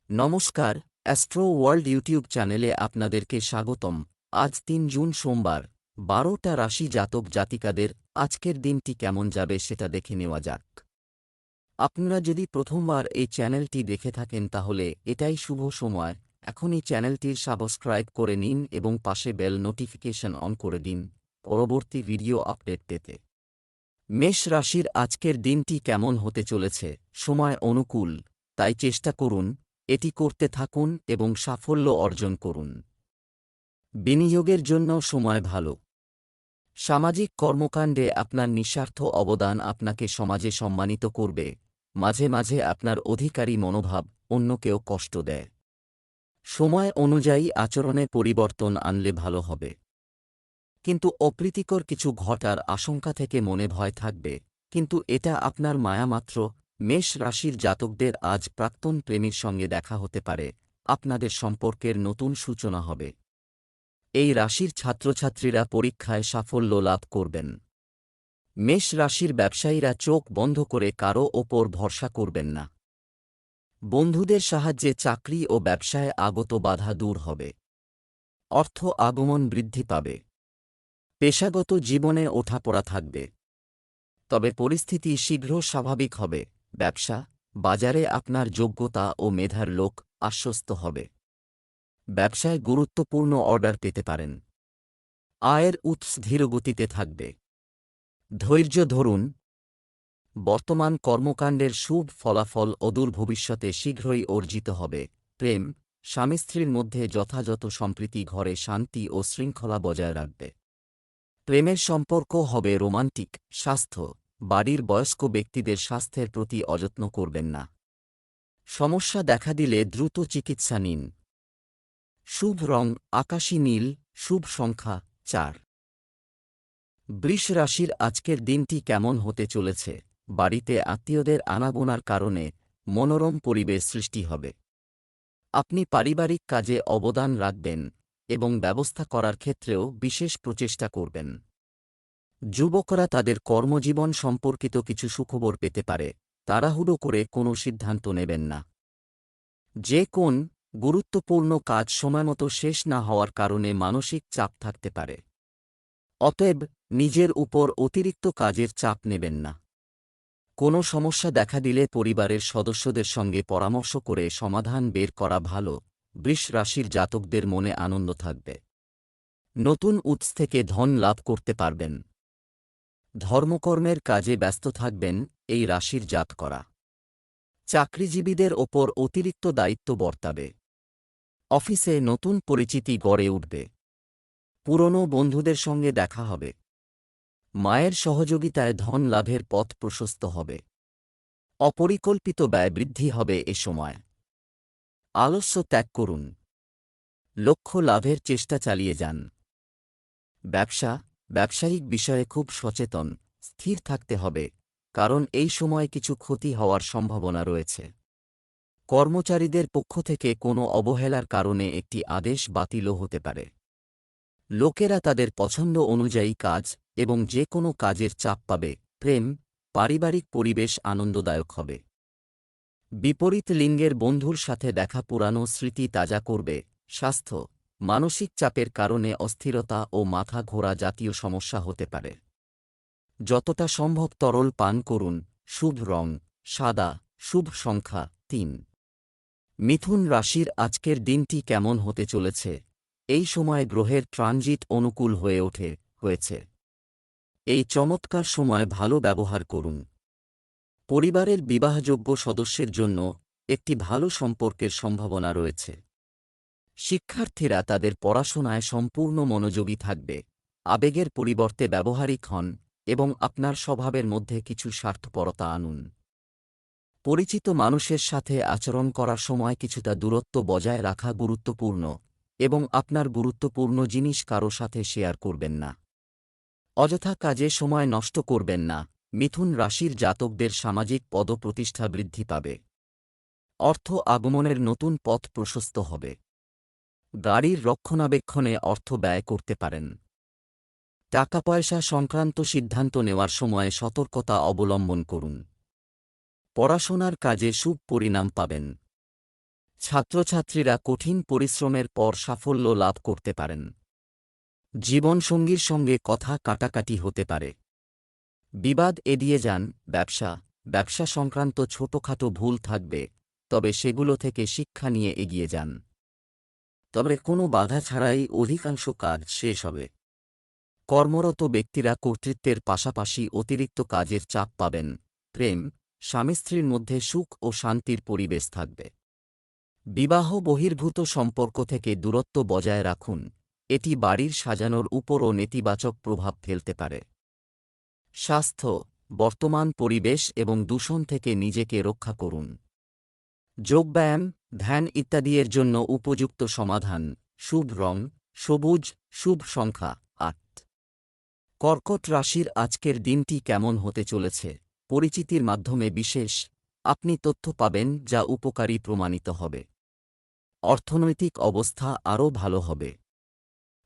নমস্কার, astro world YouTube চ্যানেলে আপনাদেরকে স্বাগতম। আজ ৩ জুন সোমবার, ১২টা রাশি জাতক জাতিকাদের আজকের দিনটি কেমন যাবে সেটা দেখে নেওয়া যাক। আপনারা যদি প্রথমবার এই চ্যানেলটি দেখে থাকেন তাহলে এটাই শুভ সময়। এখনই চ্যানেলটির সাবস্ক্রাইব করে নিন এবং পাশে বেল নোটিফিকেশন অন করে দিন পরবর্তী ভিডিও আপডেট পেতে। মেষ রাশির আজকের দিনটি কেমন হতে চলেছে? সময় অনুকূল, তাই চেষ্টা করুন, এটি করতে থাকুন এবং সাফল্য অর্জন করুন। বিনিয়োগের জন্য সময় ভালো। সামাজিক কর্মকাণ্ডে আপনার নিঃস্বার্থ অবদান আপনাকে সমাজে সম্মানিত করবে। মাঝে মাঝে আপনার অধিকারী মনোভাব অন্যকেও কষ্ট দেয়। সময় অনুযায়ী আচরণে পরিবর্তন আনলে ভালো হবে, কিন্তু অপ্রীতিকর কিছু ঘটার আশঙ্কা থেকে মনে ভয় থাকবে, কিন্তু এটা আপনার মায়ামাত্র। মেষ রাশির জাতকদের আজ প্রাক্তন প্রেমীর সঙ্গে দেখা হতে পারে, আপনাদের সম্পর্কের নতুন সূচনা হবে। এই রাশির ছাত্রছাত্রীরা পরীক্ষায় সাফল্য লাভ করবেন। মেষ রাশির ব্যবসায়ীরা চোখ বন্ধ করে কারও ওপর ভরসা করবেন না। বন্ধুদের সাহায্যে চাকরি ও ব্যবসায় আগত বাধা দূর হবে। অর্থ আগমন বৃদ্ধি পাবে। পেশাগত জীবনে ওঠাপড়া থাকবে, তবে পরিস্থিতি শীঘ্র স্বাভাবিক হবে। ব্যবসা বাজারে আপনার যোগ্যতা ও মেধার লোক আশ্বস্ত হবে। ব্যবসায় গুরুত্বপূর্ণ অর্ডার পেতে পারেন। আয়ের উৎস ধীরগতিতে থাকবে। ধৈর্য ধরুন। বর্তমান কর্মকাণ্ডের শুভ ফলাফল অদূর ভবিষ্যতে শীঘ্রই অর্জিত হবে। প্রেম স্বামী স্ত্রীর মধ্যে যথাযথ সম্প্রীতি ঘরে শান্তি ও শৃঙ্খলা বজায় রাখবে। প্রেমের সম্পর্ক হবে রোমান্টিক। স্বাস্থ্য বাড়ির বয়স্ক ব্যক্তিদের স্বাস্থ্যের প্রতি অযত্ন করবেন না। সমস্যা দেখা দিলে দ্রুত চিকিৎসা নিন। শুভ রং আকাশী নীল। শুভ সংখ্যা ৪। বৃষ রাশির আজকের দিনটি কেমন হতে চলেছে? বাড়িতে আত্মীয়দের আনাগোনার কারণে মনোরম পরিবেশ সৃষ্টি হবে। আপনি পারিবারিক কাজে অবদান রাখবেন এবং ব্যবস্থা করার ক্ষেত্রেও বিশেষ প্রচেষ্টা করবেন। যুবকরা তাদের কর্মজীবন সম্পর্কিত কিছু সুখবর পেতে পারে, তাড়াহুড়ো করে কোনো সিদ্ধান্ত নেবেন না। যে কোন গুরুত্বপূর্ণ কাজ সময়মতো শেষ না হওয়ার কারণে মানসিক চাপ থাকতে পারে। অতএব নিজের উপর অতিরিক্ত কাজের চাপ নেবেন না। কোনো সমস্যা দেখা দিলে পরিবারের সদস্যদের সঙ্গে পরামর্শ করে সমাধান বের করা ভালো। বৃষ রাশির জাতকদের মনে আনন্দ থাকবে। নতুন উৎস থেকে ধন লাভ করতে পারবেন। ধর্মকর্মের কাজে ব্যস্ত থাকবেন এই রাশির জাতকরা। চাকরিজীবীদের ওপর অতিরিক্ত দায়িত্ব বর্তাবে। অফিসে নতুন পরিচিতি গড়ে উঠবে। পুরনো বন্ধুদের সঙ্গে দেখা হবে। মায়ের সহযোগিতায় ধন লাভের পথ প্রশস্ত হবে। অপরিকল্পিত ব্যয় বৃদ্ধি হবে এ সময়। আলস্য ত্যাগ করুন। লক্ষ্য লাভের চেষ্টা চালিয়ে যান। ব্যবসায়িক বিষয়ে খুব সচেতন, স্থির থাকতে হবে, কারণ এই সময় কিছু ক্ষতি হওয়ার সম্ভাবনা রয়েছে। কর্মচারীদের পক্ষ থেকে কোনো অবহেলার কারণে একটি আদেশ বাতিলও হতে পারে। লোকেরা তাদের পছন্দ অনুযায়ী কাজ এবং যে কোনো কাজের চাপ পাবে। প্রেম পারিবারিক পরিবেশ আনন্দদায়ক হবে। বিপরীত লিঙ্গের বন্ধুর সাথে দেখা পুরানো স্মৃতি তাজা করবে। স্বাস্থ্য মানসিক চাপের কারণে অস্থিরতা ও মাথা ঘোরা জাতীয় সমস্যা হতে পারে। যতটা সম্ভব তরল পান করুন। শুভ রং সাদা। শুভ সংখ্যা ৩। মিথুন রাশির আজকের দিনটি কেমন হতে চলেছে? এই সময় গ্রহের ট্রানজিট অনুকূল হয়েছে। এই চমৎকার সময় ভালো ব্যবহার করুন। পরিবারের বিবাহযোগ্য সদস্যের জন্য একটি ভালো সম্পর্কের সম্ভাবনা রয়েছে। শিক্ষার্থীরা তাদের পড়াশোনায় সম্পূর্ণ মনোযোগী থাকবে। আবেগের পরিবর্তে ব্যবহারিক হন এবং আপনার স্বভাবের মধ্যে কিছু স্বার্থপরতা আনুন। পরিচিত মানুষের সাথে আচরণ করার সময় কিছুটা দূরত্ব বজায় রাখা গুরুত্বপূর্ণ এবং আপনার গুরুত্বপূর্ণ জিনিস কারো সাথে শেয়ার করবেন না। অযথা কাজে সময় নষ্ট করবেন না। মিথুন রাশির জাতকদের সামাজিক পদপ্রতিষ্ঠা বৃদ্ধি পাবে। অর্থ আগমনের নতুন পথ প্রশস্ত হবে। গাড়ির রক্ষণাবেক্ষণে অর্থ ব্যয় করতে পারেন। টাকা পয়সা সংক্রান্ত সিদ্ধান্ত নেওয়ার সময় সতর্কতা অবলম্বন করুন। পড়াশোনার কাজে শুভ পরিণাম পাবেন। ছাত্রছাত্রীরা কঠিন পরিশ্রমের পর সাফল্য লাভ করতে পারেন। জীবনসঙ্গীর সঙ্গে কথা কাটাকাটি হতে পারে। বিবাদ এড়িয়ে যান। ব্যবসা সংক্রান্ত ছোটখাটো ভুল থাকবে, তবে সেগুলো থেকে শিক্ষা নিয়ে এগিয়ে যান। তবে কোনো বাধা ছাড়াই অধিকাংশ কাজ শেষ হবে। কর্মরত ব্যক্তিরা কর্তৃত্বের পাশাপাশি অতিরিক্ত কাজের চাপ পাবেন। প্রেম, স্বামী স্ত্রীর মধ্যে সুখ ও শান্তির পরিবেশ থাকবে। বিবাহ বহির্ভূত সম্পর্ক থেকে দূরত্ব বজায় রাখুন, এটি বাড়ির সাজানোর উপরও নেতিবাচক প্রভাব ফেলতে পারে। স্বাস্থ্য, বর্তমান পরিবেশ এবং দূষণ থেকে নিজেকে রক্ষা করুন। যোগব্যায়াম, ধ্যান ইত্যাদির জন্য উপযুক্ত সমাধান। শুভ রং সবুজ, শুভ সংখ্যা ৮। কর্কট রাশির আজকের দিনটি কেমন হতে চলেছে? পরিচিতির মাধ্যমে বিশেষ আপনি তথ্য পাবেন যা উপকারী প্রমাণিত হবে। অর্থনৈতিক অবস্থা আরও ভালো হবে।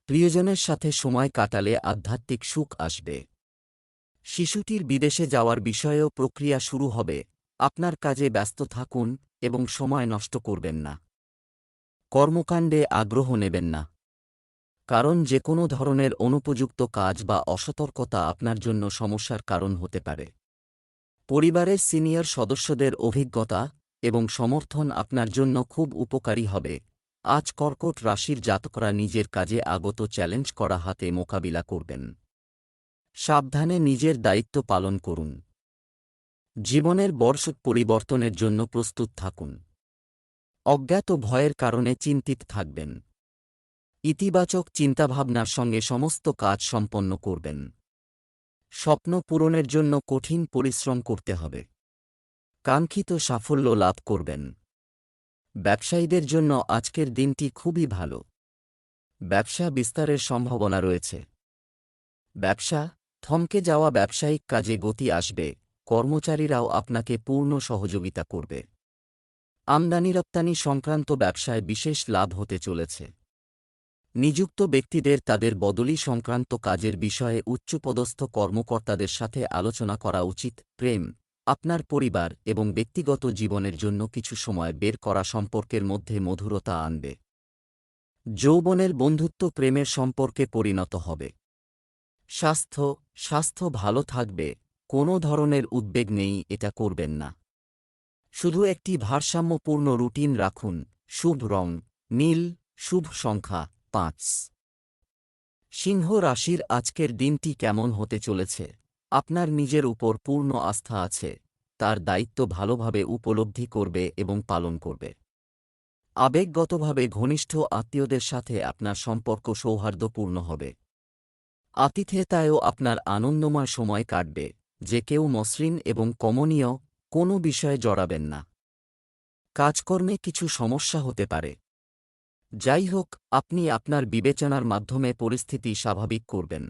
প্রিয়জনের সাথে সময় কাটালে আধ্যাত্মিক সুখ আসবে। শিশুটির বিদেশে যাওয়ার বিষয়েও প্রক্রিয়া শুরু হবে। আপনার কাজে ব্যস্ত থাকুন এবং সময় নষ্ট করবেন না। কর্মকাণ্ডে আগ্রহ নেবেন না, কারণ যে কোনো ধরনের অনুপযুক্ত কাজ বা অসতর্কতা আপনার জন্য সমস্যার কারণ হতে পারে। পরিবারের সিনিয়র সদস্যদের অভিজ্ঞতা এবং সমর্থন আপনার জন্য খুব উপকারী হবে। আজ কর্কট রাশির জাতকরা নিজের কাজে আগত চ্যালেঞ্জ করা হাতে মোকাবিলা করবেন। সাবধানে নিজের দায়িত্ব পালন করুন। জীবনের বর্ষ পরিবর্তনের জন্য প্রস্তুত থাকুন। অজ্ঞাত ভয়ের কারণে চিন্তিত থাকবেন। ইতিবাচক চিন্তাভাবনার সঙ্গে সমস্ত কাজ সম্পন্ন করবেন। স্বপ্ন পূরণের জন্য কঠিন পরিশ্রম করতে হবে। কাঙ্ক্ষিত সাফল্য লাভ করবেন। ব্যবসায়ীদের জন্য আজকের দিনটি খুবই ভালো। ব্যবসা বিস্তারের সম্ভাবনা রয়েছে। থমকে যাওয়া ব্যবসায়িক কাজে গতি আসবে। কর্মচারীরাও আপনাকে পূর্ণ সহযোগিতা করবে। আমদানি রপ্তানি সংক্রান্ত ব্যবসায় বিশেষ লাভ হতে চলেছে। নিযুক্ত ব্যক্তিদের তাদের বদলি সংক্রান্ত কাজের বিষয়ে উচ্চপদস্থ কর্মকর্তাদের সাথে আলোচনা করা উচিত। প্রেম, আপনার পরিবার এবং ব্যক্তিগত জীবনের জন্য কিছু সময় বের করা সম্পর্কের মধ্যে মধুরতা আনবে। যৌবনের বন্ধুত্ব প্রেমের সম্পর্কে পরিণত হবে। স্বাস্থ্য ভালো থাকবে। কোনো ধরনের উদ্বেগ নেই, এটা করবেন না। শুধু একটি ভারসাম্যপূর্ণ রুটিন রাখুন। শুভ রং নীল, শুভ সংখ্যা ৫। সিংহ রাশির আজকের দিনটি কেমন হতে চলেছে? আপনার নিজের উপর পূর্ণ আস্থা আছে। তার দায়িত্ব ভালোভাবে উপলব্ধি করবে এবং পালন করবে। আবেগগতভাবে ঘনিষ্ঠ আত্মীয়দের সাথে আপনার সম্পর্ক সৌহার্দ্যপূর্ণ হবে। আতিথেয়তায়ও আপনার আনন্দময় সময় কাটবে। যে কেউ মসৃণ এবং কমনীয় কোনো বিষয়ে জড়াবেন না। কাজকর্মে কিছু সমস্যা হতে পারে। যাই হোক, আপনি আপনার বিবেচনার মাধ্যমে পরিস্থিতি স্বাভাবিক করবেন।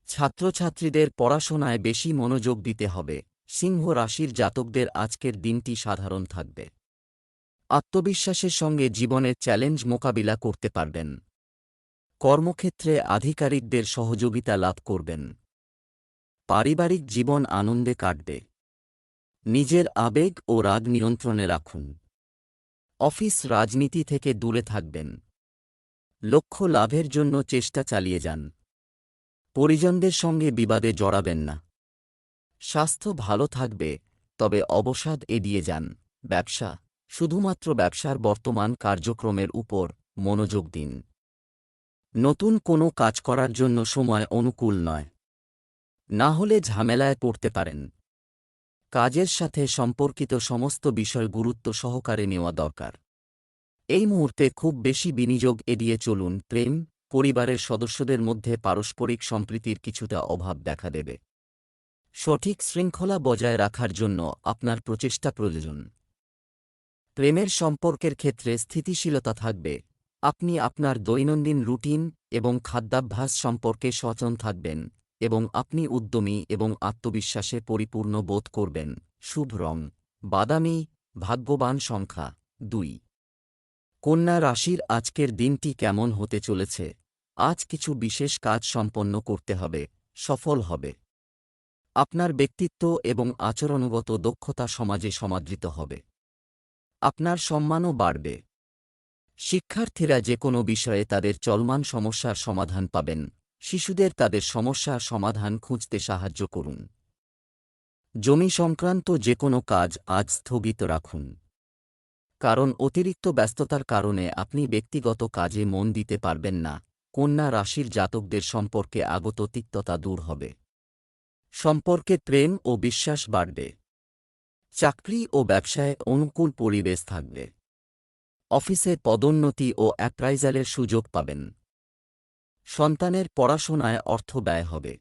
ছাত্রছাত্রীদের পড়াশোনায় বেশি মনোযোগ দিতে হবে। সিংহ রাশির জাতকদের আজকের দিনটি সাধারণ থাকবে। আত্মবিশ্বাসের সঙ্গে জীবনের চ্যালেঞ্জ মোকাবিলা করতে পারবেন। কর্মক্ষেত্রে আধিকারিকদের সহযোগিতা লাভ করবেন। পারিবারিক জীবন আনন্দে কাটবে। নিজের আবেগ ও রাগ নিয়ন্ত্রণে রাখুন। অফিস রাজনীতি থেকে দূরে থাকবেন। লক্ষ্য লাভের জন্য চেষ্টা চালিয়ে যান। পরিজনদের সঙ্গে বিবাদে জড়াবেন না। স্বাস্থ্য ভালো থাকবে, তবে অবসাদ এড়িয়ে যান। শুধুমাত্র ব্যবসার বর্তমান কার্যক্রমের উপর মনোযোগ দিন। নতুন কোনো কাজ করার জন্য সময় অনুকূল নয়, না হলে ঝামেলায় পড়তে পারেন। কাজের সাথে সম্পর্কিত সমস্ত বিষয় গুরুত্ব সহকারে নেওয়া দরকার। এই মুহূর্তে খুব বেশি বিনিয়োগ এড়িয়ে চলুন। প্রেম, পরিবারের সদস্যদের মধ্যে পারস্পরিক সম্প্রীতির কিছুটা অভাব দেখা দেবে। সঠিক শৃঙ্খলা বজায় রাখার জন্য আপনার প্রচেষ্টা প্রয়োজন। প্রেমের সম্পর্কের ক্ষেত্রে স্থিতিশীলতা থাকবে। আপনি আপনার দৈনন্দিন রুটিন এবং খাদ্যাভ্যাস সম্পর্কে সচেতন থাকবেন এবং আপনি উদ্যমী এবং আত্মবিশ্বাসে পরিপূর্ণ বোধ করবেন। শুভ রং বাদামি, ভাগ্যবান সংখ্যা ২। কন্যা রাশির আজকের দিনটি কেমন হতে চলেছে? আজ কিছু বিশেষ কাজ সম্পন্ন করতে হবে, সফল হবে। আপনার ব্যক্তিত্ব এবং আচরণগত দক্ষতা সমাজে সমাদৃত হবে। আপনার সম্মানও বাড়বে। শিক্ষার্থীরা যে কোনো বিষয়ে তাদের চলমান সমস্যার সমাধান পাবেন। শিশুদের তাদের সমস্যার সমাধান খুঁজতে সাহায্য করুন। জমি সংক্রান্ত যে কোনো কাজ আজ স্থগিত রাখুন। কারণ অতিরিক্ত ব্যস্ততার কারণে আপনি ব্যক্তিগত কাজে মন দিতে পারবেন না। কন্যা রাশির জাতকদের সম্পর্কে আগত তিক্ততা দূর হবে। সম্পর্কে প্রেম ও বিশ্বাস বাড়বে। চাকরি ও ব্যবসায় অনুকূল পরিবেশ থাকবে। অফিসে পদোন্নতি ও অ্যাপ্রাইজালের সুযোগ পাবেন। সন্তানের পড়াশোনায় অর্থ ব্যয় হবে।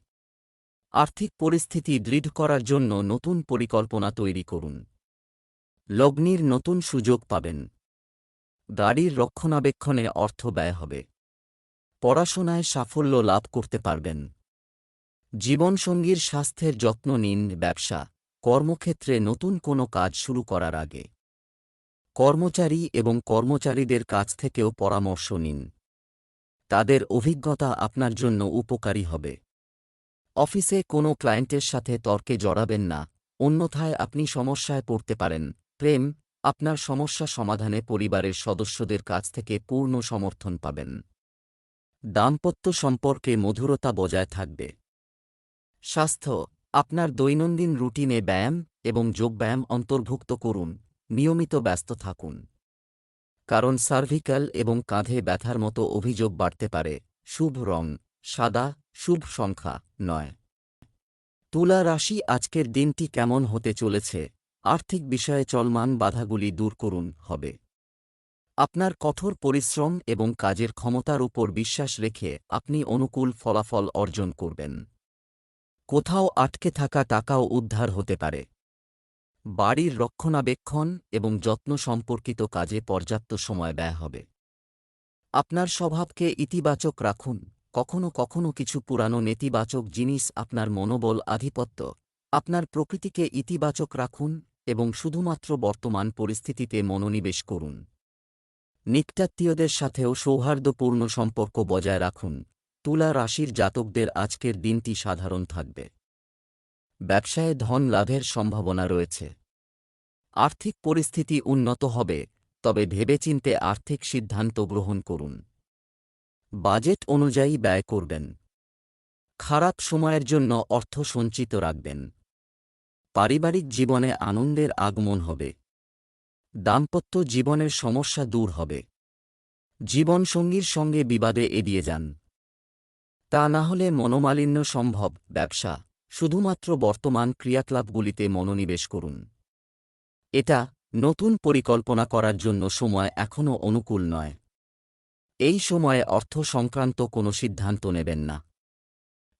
আর্থিক পরিস্থিতি দৃঢ় করার জন্য নতুন পরিকল্পনা তৈরি করুন। লগ্নির নতুন সুযোগ পাবেন। গাড়ির রক্ষণাবেক্ষণে অর্থ ব্যয় হবে। পড়াশোনায় সাফল্য লাভ করতে পারবেন। জীবনসঙ্গীর স্বাস্থ্যের যত্ন নিন। ব্যবসা, কর্মক্ষেত্রে নতুন কোনো কাজ শুরু করার আগে কর্মচারী এবং কর্মচারীদের কাছ থেকেও পরামর্শ নিন। তাদের অভিজ্ঞতা আপনার জন্য উপকারী হবে। অফিসে কোনো ক্লায়েন্টের সাথে তর্কে জড়াবেন না, অন্যথায় আপনি সমস্যায় পড়তে পারেন। প্রেম, আপনার সমস্যা সমাধানে পরিবারের সদস্যদের কাছ থেকে পূর্ণ সমর্থন পাবেন। দাম্পত্য সম্পর্কে মধুরতা বজায় থাকবে। স্বাস্থ্য, আপনার দৈনন্দিন রুটিনে ব্যায়াম এবং যোগব্যায়াম অন্তর্ভুক্ত করুন। নিয়মিত ব্যস্ত থাকুন। কারণ সার্ভিক্যাল এবং কাঁধে ব্যথার মতো অভিযোগ বাড়তে পারে। শুভ রং সাদা, শুভ সংখ্যা 9। তুলা রাশি, আজকের দিনটি কেমন হতে চলেছে? আর্থিক বিষয়ে চলমান বাধাগুলি দূর করুন হবে। আপনার কঠোর পরিশ্রম এবং কাজের ক্ষমতার উপর বিশ্বাস রেখে আপনি অনুকূল ফলাফল অর্জন করবেন। কোথাও আটকে থাকা টাকাও উদ্ধার হতে পারে। বাড়ির রক্ষণাবেক্ষণ এবং যত্ন সম্পর্কিত কাজে পর্যাপ্ত সময় ব্যয় হবে। আপনার স্বভাবকে ইতিবাচক রাখুন। কখনো কখনো কিছু পুরানো নেতিবাচক জিনিস আপনার মনোবল আধিপত্য। আপনার প্রকৃতিকে ইতিবাচক রাখুন এবং শুধুমাত্র বর্তমান পরিস্থিতিতে মনোনিবেশ করুন। নিকটাত্মীয়দের সাথেও সৌহার্দ্যপূর্ণ সম্পর্ক বজায় রাখুন। তুলা রাশির জাতকদের আজকের দিনটি সাধারণ থাকবে। ব্যবসায়ে ধন লাভের সম্ভাবনা রয়েছে। আর্থিক পরিস্থিতি উন্নত হবে, তবে ভেবেচিন্তে আর্থিক সিদ্ধান্ত গ্রহণ করুন। বাজেট অনুযায়ী ব্যয় করবেন। খারাপ সময়ের জন্য অর্থ সঞ্চিত রাখবেন। পারিবারিক জীবনে আনন্দের আগমন হবে। দাম্পত্য জীবনের সমস্যা দূর হবে। জীবনসঙ্গীর সঙ্গে বিবাদে এড়িয়ে যান। তা না হলে মনোমালিন্য সম্ভব। ব্যবসা, শুধুমাত্র বর্তমান ক্রিয়াকলাপগুলিতে মনোনিবেশ করুন। এটা নতুন পরিকল্পনা করার জন্য সময় এখনও অনুকূল নয়। এই সময়ে অর্থ সংক্রান্ত কোনো সিদ্ধান্ত নেবেন না।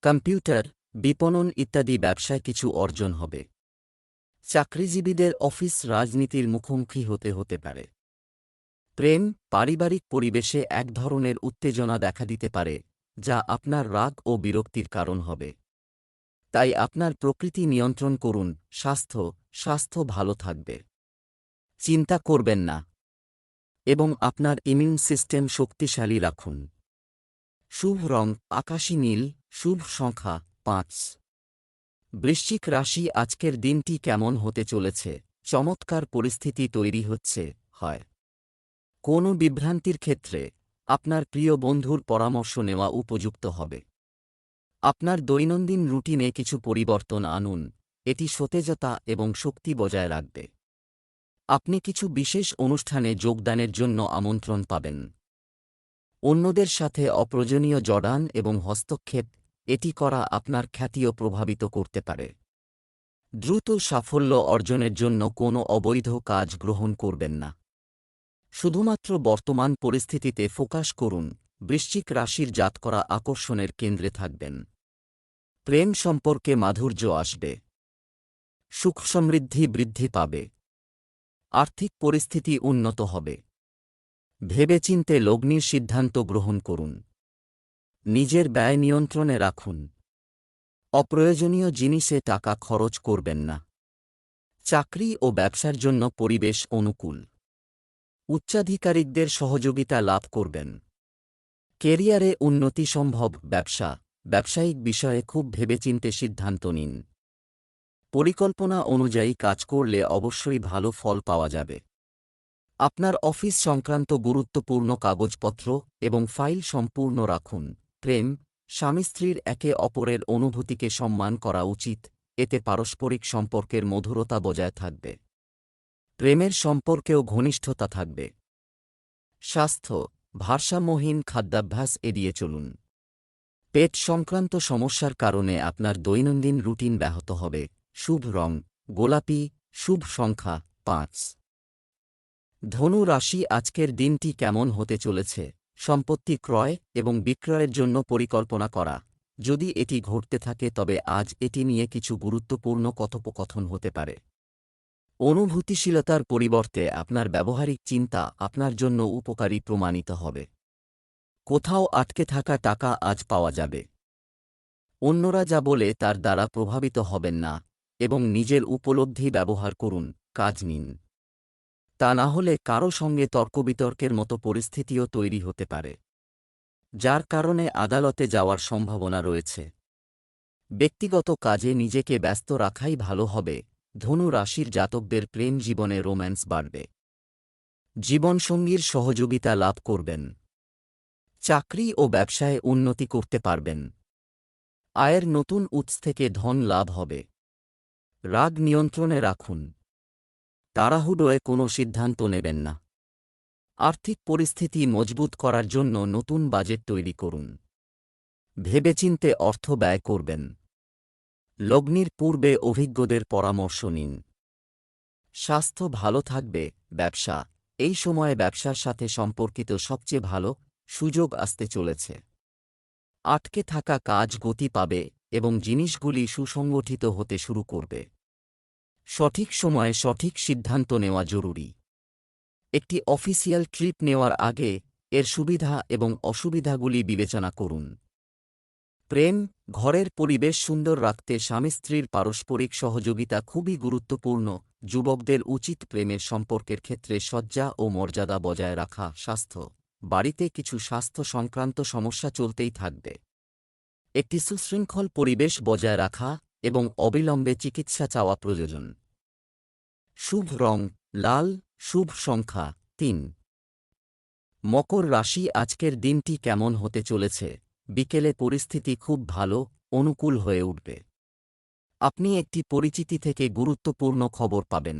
কম্পিউটার, বিপণন ইত্যাদি ব্যবসায় কিছু অর্জন হবে। চাকরিজীবীদের অফিস রাজনীতির মুখোমুখি হতে পারে। প্রেম, পারিবারিক পরিবেশে এক ধরনের উত্তেজনা দেখা দিতে পারে, যা আপনার রাগ ও বিরক্তির কারণ হবে। তাই আপনার প্রকৃতি নিয়ন্ত্রণ করুন। স্বাস্থ্য ভালো থাকবে। চিন্তা করবেন না এবং আপনার ইমিউন সিস্টেম শক্তিশালী রাখুন। শুভ রং আকাশী নীল, শুভ সংখ্যা 5। বৃশ্চিক রাশি, আজকের দিনটি কেমন হতে চলেছে? চমৎকার পরিস্থিতি তৈরি হয়। কোনো বিভ্রান্তির ক্ষেত্রে আপনার প্রিয় বন্ধুর পরামর্শ নেওয়া উপযুক্ত হবে। আপনার দৈনন্দিন রুটিনে কিছু পরিবর্তন আনুন, এটি সতেজতা এবং শক্তি বজায় রাখবে। আপনি কিছু বিশেষ অনুষ্ঠানে যোগদানের জন্য আমন্ত্রণ পাবেন। অন্যদের সাথে অপ্রয়োজনীয় জড়ান এবং হস্তক্ষেপ এটি করা আপনার খ্যাতিও প্রভাবিত করতে পারে। দ্রুত সাফল্য অর্জনের জন্য কোনো অবৈধ কাজ গ্রহণ করবেন না। শুধুমাত্র বর্তমান পরিস্থিতিতে ফোকাস করুন। বৃশ্চিক রাশির জাতকরা আকর্ষণের কেন্দ্রে থাকবেন। প্রেম সম্পর্কে মাধুর্য আসবে। সুখ সমৃদ্ধি বৃদ্ধি পাবে। আর্থিক পরিস্থিতি উন্নত হবে। ভেবেচিন্তে লগ্নির সিদ্ধান্ত গ্রহণ করুন। নিজের ব্যয় নিয়ন্ত্রণে রাখুন। অপ্রয়োজনীয় জিনিসে টাকা খরচ করবেন না। চাকরি ও ব্যবসার জন্য পরিবেশ অনুকূল। উচ্চাধিকারিকদের সহযোগিতা লাভ করবেন। কেরিয়ারে উন্নতি সম্ভব। ব্যবসায়িক বিষয়ে খুব ভেবেচিন্তে সিদ্ধান্ত নিন। পরিকল্পনা অনুযায়ী কাজ করলে অবশ্যই ভালো ফল পাওয়া যাবে। আপনার অফিস সংক্রান্ত গুরুত্বপূর্ণ কাগজপত্র এবং ফাইল সম্পূর্ণ রাখুন। প্রেম, স্বামী স্ত্রীর একে অপরের অনুভূতিকে সম্মান করা উচিত, এতে পারস্পরিক সম্পর্কের মধুরতা বজায় থাকবে। প্রেমের সম্পর্কেও ঘনিষ্ঠতা থাকবে। স্বাস্থ্য, ভারসাম্যহীন খাদ্যাভ্যাস এড়িয়ে চলুন। পেট সংক্রান্ত সমস্যার কারণে আপনার দৈনন্দিন রুটিন ব্যাহত হবে। শুভ রং গোলাপি, শুভ সংখ্যা 5। ধনু রাশি আজকের দিনটি কেমন হতে চলেছে? সম্পত্তি ক্রয় এবং বিক্রয়ের জন্য পরিকল্পনা করা। যদি এটি ঘটতে থাকে তবে আজ এটি নিয়ে কিছু গুরুত্বপূর্ণ কথোপকথন হতে পারে। অনুভূতিশীলতার পরিবর্তে আপনার ব্যবহারিক চিন্তা আপনার জন্য উপকারী প্রমাণিত হবে। কোথাও আটকে থাকা টাকা আজ পাওয়া যাবে। অন্যরা যা বলে তার দ্বারা প্রভাবিত হবেন না এবং নিজের উপলব্ধি ব্যবহার করুন, কাজ নিন। তা না হলে কারও সঙ্গে তর্কবিতর্কের মতো পরিস্থিতিও তৈরি হতে পারে, যার কারণে আদালতে যাওয়ার সম্ভাবনা রয়েছে। ব্যক্তিগত কাজে নিজেকে ব্যস্ত রাখাই ভালো হবে। ধনু রাশির জাতকদের প্রেম জীবনে রোম্যান্স বাড়বে। জীবনসঙ্গীর সহযোগিতা লাভ করবেন। চাকরি ও ব্যবসায় উন্নতি করতে পারবেন। আয়ের নতুন উৎস থেকে ধন লাভ হবে। রাগ নিয়ন্ত্রণে রাখুন। তাড়াহুড়োয় কোনো সিদ্ধান্ত নেবেন না। আর্থিক পরিস্থিতি মজবুত করার জন্য নতুন বাজেট তৈরি করুন। ভেবেচিন্তে অর্থ ব্যয় করবেন। লগ্নির পূর্বে অভিজ্ঞদের পরামর্শ নিন। স্বাস্থ্য ভালো থাকবে। ব্যবসা, এই সময়ে ব্যবসার সাথে সম্পর্কিত সবচেয়ে ভালো সুযোগ আসতে চলেছে। আটকে থাকা কাজ গতি পাবে এবং জিনিসগুলি সুসংগঠিত হতে শুরু করবে। সঠিক সময়ে সঠিক সিদ্ধান্ত নেওয়া জরুরি। একটি অফিসিয়াল ট্রিপ নেওয়ার আগে এর সুবিধা এবং অসুবিধাগুলি বিবেচনা করুন। প্রেম, ঘরের পরিবেশ সুন্দর রাখতে স্বামী স্ত্রীর পারস্পরিক সহযোগিতা খুবই গুরুত্বপূর্ণ। যুবকদের উচিত প্রেমের সম্পর্কের ক্ষেত্রে সজ্জা ও মর্যাদা বজায় রাখা। স্বাস্থ্য, বাড়িতে কিছু স্বাস্থ্য সংক্রান্ত সমস্যা চলতেই থাকবে। একটি সুশৃঙ্খল পরিবেশ বজায় রাখা এবং অবিলম্বে চিকিৎসা চাওয়া প্রয়োজন। শুভ রং লাল, শুভ সংখ্যা 3। মকর রাশি আজকের দিনটি কেমন হতে চলেছে? বিকেলে পরিস্থিতি খুব ভালো, অনুকূল হয়ে উঠবে। আপনি একটি পরিচিতি থেকে গুরুত্বপূর্ণ খবর পাবেন,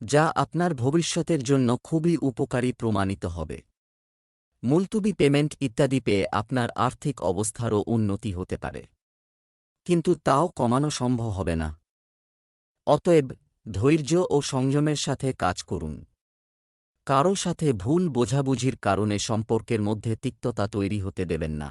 যা আপনার ভবিষ্যতের জন্য খুবই উপকারী প্রমাণিত হবে। মুলতুবি পেমেন্ট ইত্যাদি পেয়ে আপনার আর্থিক অবস্থারও উন্নতি হতে পারে, কিন্তু তাও কমানো সম্ভব হবে না। অতএব ধৈর্য ও সংযমের সাথে কাজ করুন। কারও সাথে ভুল বোঝাবুঝির কারণে সম্পর্কের মধ্যে তিক্ততা তৈরি হতে দেবেন না।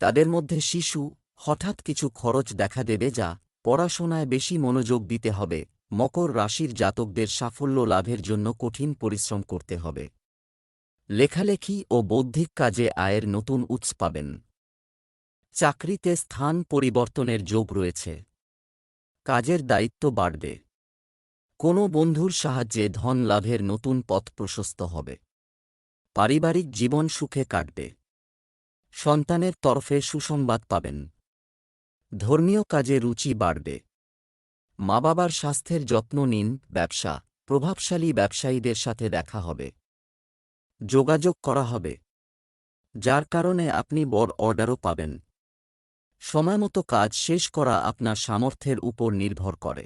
তাদের মধ্যে শিশু, হঠাৎ কিছু খরচ দেখা দেবে যা পড়াশোনায় বেশি মনোযোগ দিতে হবে। মকর রাশির জাতকদের সাফল্য লাভের জন্য কঠিন পরিশ্রম করতে হবে। লেখালেখি ও বৌদ্ধিক কাজে আয়ের নতুন উৎস পাবেন। চাকরিতে স্থান পরিবর্তনের যোগ রয়েছে। কাজের দায়িত্ব বাড়বে। কোনো বন্ধুর সাহায্যে ধন লাভের নতুন পথ প্রশস্ত হবে। পারিবারিক জীবন সুখে কাটবে। সন্তানের তরফে সুসংবাদ পাবেন। ধর্মীয় কাজে রুচি বাড়বে। মা বাবার স্বাস্থ্যের যত্ন নিন। ব্যবসা, প্রভাবশালী ব্যবসায়ীদের সাথে দেখা হবে। যোগাযোগ করা হবে, যার কারণে আপনি বড় অর্ডারও পাবেন। সময়মতো কাজ শেষ করা আপনার সামর্থ্যের উপর নির্ভর করে।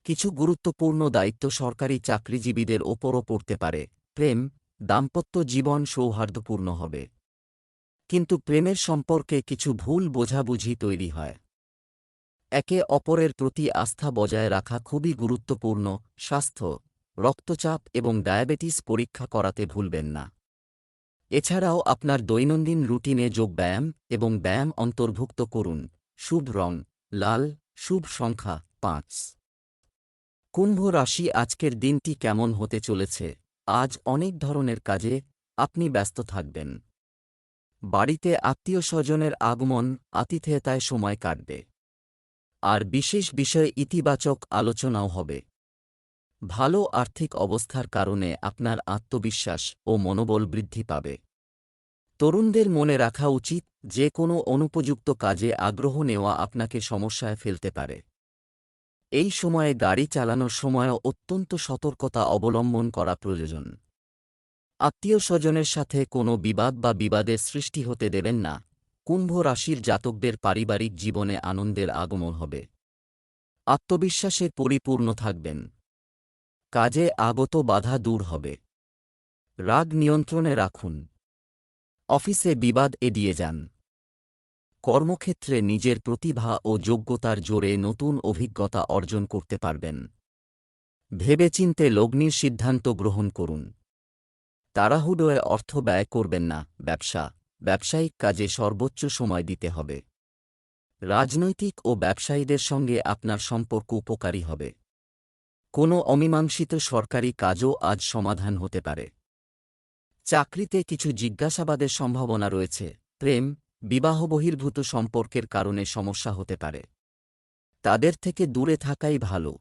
কিছু গুরুত্বপূর্ণ দায়িত্ব সরকারি চাকরিজীবীদের ওপরও পড়তে পারে। প্রেম, দাম্পত্য জীবন সৌহার্দ্যপূর্ণ হবে, কিন্তু প্রেমের সম্পর্কে কিছু ভুল বোঝাবুঝি তৈরি হয়। একে অপরের প্রতি আস্থা বজায় রাখা খুবই গুরুত্বপূর্ণ। স্বাস্থ্য, রক্তচাপ এবং ডায়াবেটিস পরীক্ষা করাতে ভুলবেন না। এছাড়াও আপনার দৈনন্দিন রুটিনে যোগব্যায়াম এবং ব্যায়াম অন্তর্ভুক্ত করুন। শুভ রং লাল, শুভ সংখ্যা 5। কুম্ভ রাশি আজকের দিনটি কেমন হতে চলেছে? আজ অনেক ধরনের কাজে আপনি ব্যস্ত থাকবেন। বাড়িতে আত্মীয়স্বজনের আগমন, আতিথেয়তায় সময় কাটবে। আর বিশেষ বিষয়ে ইতিবাচক আলোচনাও হবে। ভালো আর্থিক অবস্থার কারণে আপনার আত্মবিশ্বাস ও মনোবল বৃদ্ধি পাবে। তরুণদের মনে রাখা উচিত যে কোনো অনুপযুক্ত কাজে আগ্রহ নেওয়া আপনাকে সমস্যায় ফেলতে পারে। এই সময়ে গাড়ি চালানোর সময়ও অত্যন্ত সতর্কতা অবলম্বন করা প্রয়োজন। আত্মীয়-স্বজনের সাথে কোনো বিবাদ বা বিবাদের সৃষ্টি হতে দেবেন না। কুম্ভ রাশির জাতকদের পারিবারিক জীবনে আনন্দের আগমন হবে। আত্মবিশ্বাসে পরিপূর্ণ থাকবেন। কাজে আগত বাধা দূর হবে। রাগ নিয়ন্ত্রণে রাখুন। অফিসে বিবাদ এড়িয়ে যান। কর্মক্ষেত্রে নিজের প্রতিভা ও যোগ্যতার জোরে নতুন অভিজ্ঞতা অর্জন করতে পারবেন। ভেবেচিন্তে লগ্নির সিদ্ধান্ত গ্রহণ করুন। তাড়াহুড়োয় অর্থ ব্যয় করবেন না। ব্যবসায়িক কাজে সর্বোচ্চ সময় দিতে হবে। রাজনৈতিক ও ব্যবসায়ীদের সঙ্গে আপনার সম্পর্ক উপকারী হবে। কোনো অমীমাংসিত সরকারি কাজও আজ সমাধান হতে পারে। চাকরিতে কিছু জিজ্ঞাসাবাদের সম্ভাবনা রয়েছে। প্রেম, বিবাহ বহির্ভূত সম্পর্কের কারণে সমস্যা হতে পারে। তাদের থেকে দূরে থাকাই ভালো।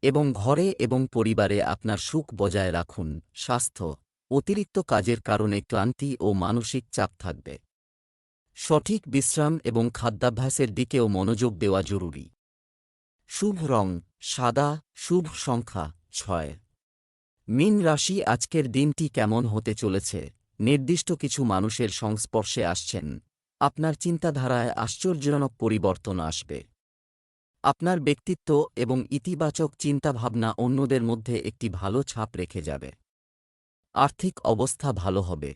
এবং ঘরে এবং পরিবারে আপনার সুখ বজায় রাখুন। স্বাস্থ্য, অতিরিক্ত কাজের কারণে ক্লান্তি ও মানসিক চাপ থাকবে। সঠিক বিশ্রাম এবং খাদ্যাভ্যাসের দিকেও মনোযোগ দেওয়া জরুরি। শুভ রং সাদা, শুভ সংখ্যা 6। মীন রাশি আজকের দিনটি কেমন হতে চলেছে? নির্দিষ্ট কিছু মানুষের সংস্পর্শে আসছেন। আপনার চিন্তাধারায় আশ্চর্যজনক পরিবর্তন আসবে। আপনার ব্যক্তিত্ব এবং ইতিবাচক চিন্তাভাবনা অন্যদের মধ্যে একটি ভালো ছাপ রেখে যাবে। আর্থিক অবস্থা ভালো হবে।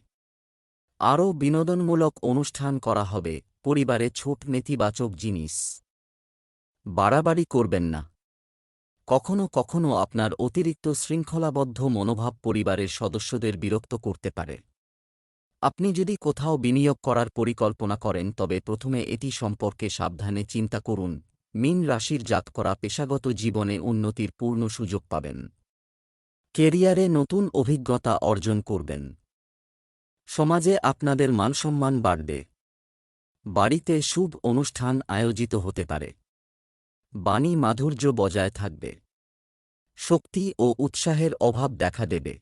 আরও বিনোদনমূলক অনুষ্ঠান করা হবে। পরিবারে ছোট নেতিবাচক জিনিস বাড়াবাড়ি করবেন না। কখনো কখনো আপনার অতিরিক্ত শৃঙ্খলাবদ্ধ মনোভাব পরিবারের সদস্যদের বিরক্ত করতে পারে। আপনি যদি কোথাও বিনিয়োগ করার পরিকল্পনা করেন তবে প্রথমে এটি সম্পর্কে সাবধানে চিন্তা করুন। মীন রাশির জাতকরা পেশাগত জীবনে উন্নতির পূর্ণ সুযোগ পাবেন। কেরিয়ারে নতুন অভিজ্ঞতা অর্জন করবেন। সমাজে আপনাদের মানসম্মান বাড়বে। বাড়িতে শুভ অনুষ্ঠান আয়োজিত হতে পারে। বাণী মাধুর্য বজায় থাকবে। শক্তি ও উৎসাহের অভাব দেখা দেবে।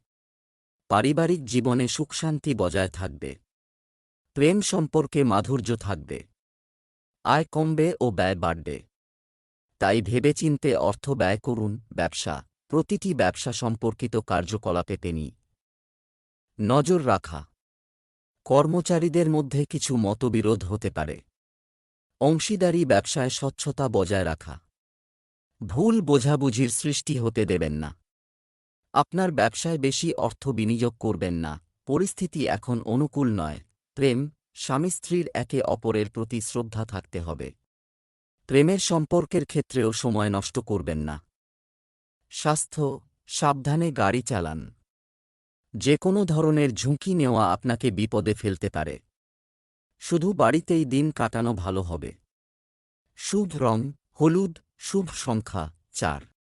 পারিবারিক জীবনে সুখশান্তি বজায় থাকবে। প্রেম সম্পর্কে মাধুর্য থাকবে। আয় কমবে ও ব্যয় বাড়বে। তাই ভেবেচিন্তে অর্থ ব্যয় করুন। প্রতিটি ব্যবসা সম্পর্কিত কার্যকলাপে পেনি নজর রাখা। কর্মচারীদের মধ্যে কিছু মতবিরোধ হতে পারে। অংশীদারি ব্যবসায় স্বচ্ছতা বজায় রাখা। ভুল বোঝাবুঝির সৃষ্টি হতে দেবেন না। আপনার ব্যবসায় বেশি অর্থ বিনিয়োগ করবেন না। পরিস্থিতি এখন অনুকূল নয়। প্রেম, স্বামী স্ত্রীর একে অপরের প্রতি শ্রদ্ধা থাকতে হবে। প্রেমের সম্পর্কের ক্ষেত্রেও সময় নষ্ট করবেন না। স্বাস্থ্য, সাবধানে গাড়ি চালান। যে কোনো ধরনের ঝুঁকি নেওয়া আপনাকে বিপদে ফেলতে পারে। শুধু বাড়িতেই দিন কাটানো ভালো হবে। শুভ রং হলুদ, শুভ সংখ্যা 4।